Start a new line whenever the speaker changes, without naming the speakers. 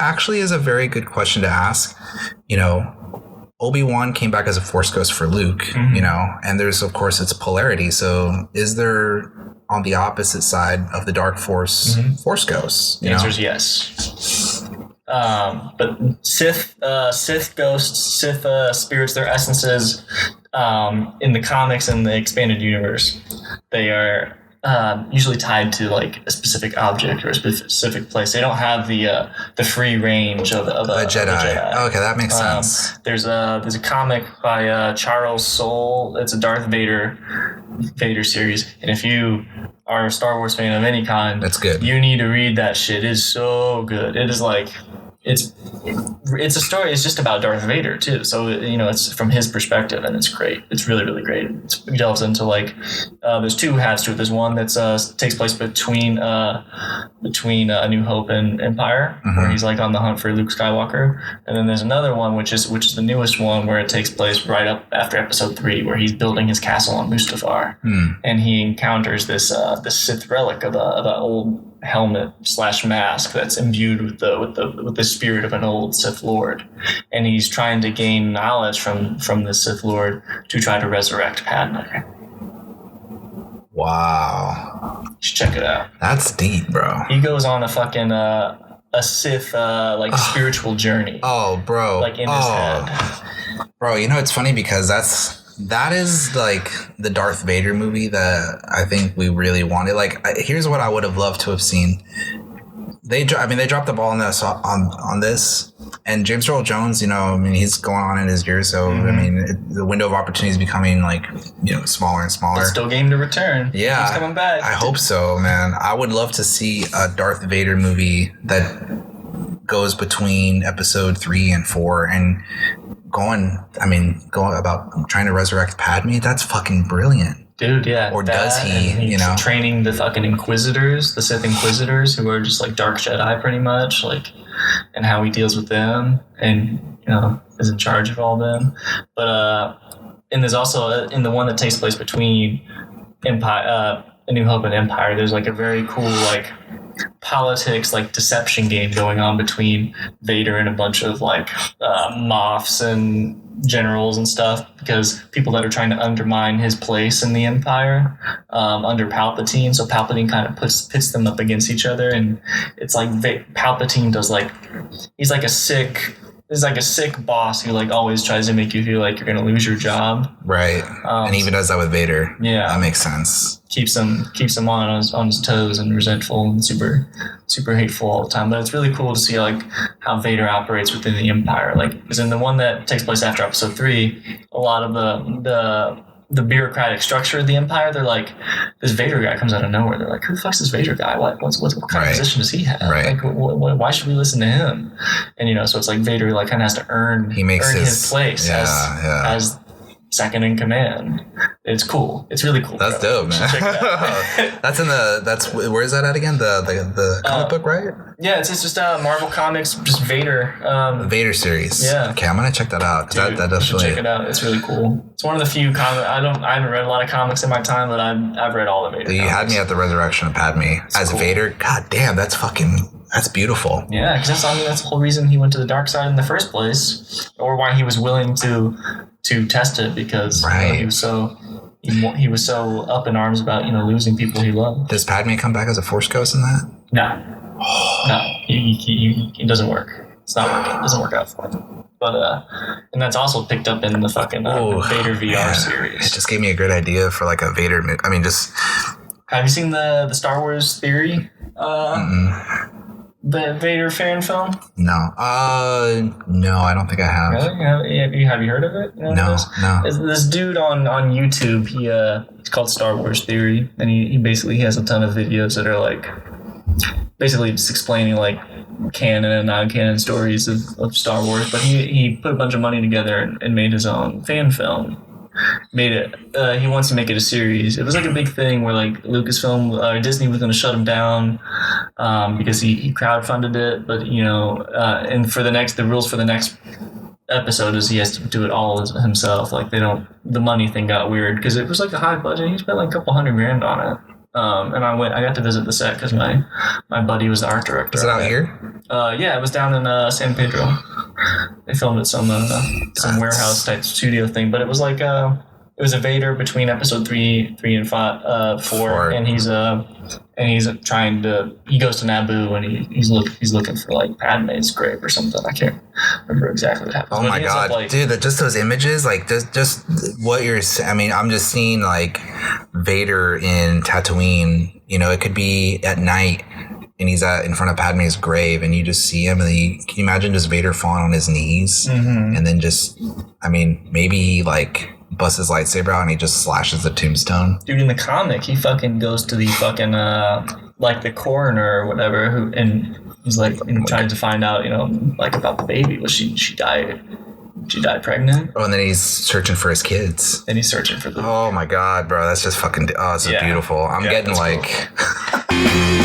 actually is a very good question to ask. You know, Obi-Wan came back as a Force ghost for Luke, you know, and there's, of course, its polarity. So is there, on the opposite side of the Dark Force, Force ghosts?
The answer is yes. But Sith ghosts, Sith spirits, their essences, in the comics and the expanded universe, they are usually tied to like a specific object or a specific place. They don't have the free range of a Jedi.
Okay, that makes sense.
There's a comic by Charles Soule. It's a Darth Vader series, and if you are a Star Wars fan of any kind,
that's good.
You need to read that shit. It is so good. It is like it's a story. It's just about Darth Vader too. So you know, it's from his perspective, and it's great. It's really, really great. It delves into like there's two halves to it. There's one that's takes place between A New Hope and Empire, where he's like on the hunt for Luke Skywalker, and then there's another one which is the newest one, where it takes place right up after Episode 3, where he's building his castle on Mustafar, and he encounters this Sith relic of an old helmet / mask that's imbued with the spirit of an old Sith Lord, and he's trying to gain knowledge from the Sith Lord to try to resurrect Padme.
Wow,
You should check it out.
That's deep, bro.
He goes on a fucking a Sith spiritual journey.
Oh, bro.
Like in his head.
Bro, you know, it's funny because that is like the Darth Vader movie that I think we really wanted. Like, here's what I would have loved to have seen. They dropped the ball on this, and James Earl Jones, you know, I mean, he's going on in his years, so I mean, the window of opportunity is becoming like, you know, smaller and smaller.
But still game to return.
Yeah,
he's coming back.
I hope so, man. I would love to see a Darth Vader movie that goes between Episode 3 and 4 and going about trying to resurrect Padme. That's fucking brilliant.
Dude, yeah.
Or does he, you know?
Training the fucking Inquisitors, the Sith Inquisitors, who are just like dark Jedi pretty much, like, and how he deals with them and, you know, is in charge of all them. But, and there's also, in the one that takes place between Empire, A New Hope and Empire, there's like a very cool, like, politics, like deception game going on between Vader and a bunch of like Moffs and generals and stuff, because people that are trying to undermine his place in the Empire under Palpatine. So Palpatine kind of pits them up against each other, and it's like Palpatine does like he's like a sick boss who like always tries to make you feel like you're gonna lose your job.
Right. And he even does that with Vader.
Yeah,
that makes sense.
Keeps him on his toes and resentful and super hateful all the time. But it's really cool to see like how Vader operates within the Empire. Like, because in the one that takes place after Episode 3, a lot of the bureaucratic structure of the Empire, they're like, this Vader guy comes out of nowhere. They're like, who the fuck's this Vader guy? What kind of position does he have?
Right.
Like, why should we listen to him? And, you know, so it's like Vader like kind of has to earn his place as second in command. It's cool. It's really cool.
That's dope, man.
Check it out.
Where is that at again? The comic book, right?
Yeah, it's just Marvel Comics, just Vader.
The Vader series. Yeah. Okay, I'm gonna check that out.
Dude,
that does
check it out. It's really cool. It's one of the few comics. I haven't read a lot of comics in my time, but I've read all the Vader.
You
comics.
had me at the resurrection of Padme as cool. Vader. God damn, that's beautiful.
Yeah, because that's the whole reason he went to the dark side in the first place, or why he was willing to test it, because he was so up in arms about, you know, losing people he loved.
Does Padme come back as a Force ghost in that?
No, it doesn't work. It's not working. It doesn't work out for him. But and that's also picked up in the fucking Vader VR series.
It just gave me a good idea for like a Vader. I mean, just
have you seen the Star Wars Theory? The Vader fan film?
No. No, I don't think I have.
Really? Have you heard of it?
No.
This dude on YouTube, it's called Star Wars Theory, and he basically has a ton of videos that are like basically just explaining like canon and non-canon stories of Star Wars. But he put a bunch of money together and made his own fan film. He wants to make it a series. It was like a big thing where like Lucasfilm, Disney was going to shut him down because he crowdfunded it. But, you know, and the rules for the next episode is he has to do it all himself. Like the money thing got weird because it was like a high budget. He spent like a couple $100,000 on it. And I got to visit the set because my buddy was the art director.
Is it out here?
Yeah, it was down in San Pedro. They filmed at some warehouse type studio thing, but it was like it was a Vader between episode 3 and 4, and he's trying to, he goes to Naboo and he's looking for like Padme's grave or something. I can't remember exactly what happened.
Oh my god, dude! Just those images, like just what you're. I mean, I'm just seeing like Vader in Tatooine. You know, it could be at night, and he's in front of Padme's grave, and you just see him. And can you imagine just Vader falling on his knees, and then just, I mean, maybe he like busts his lightsaber out and he just slashes the tombstone.
Dude, in the comic, he fucking goes to the fucking like the coroner or whatever, and he's like trying to find out, you know, like about the baby. Was she died? She died pregnant.
Oh, and then he's searching for his kids.
And he's searching for the.
Oh my god, bro, that's just fucking. Oh, it's so beautiful. I'm getting like. Cool.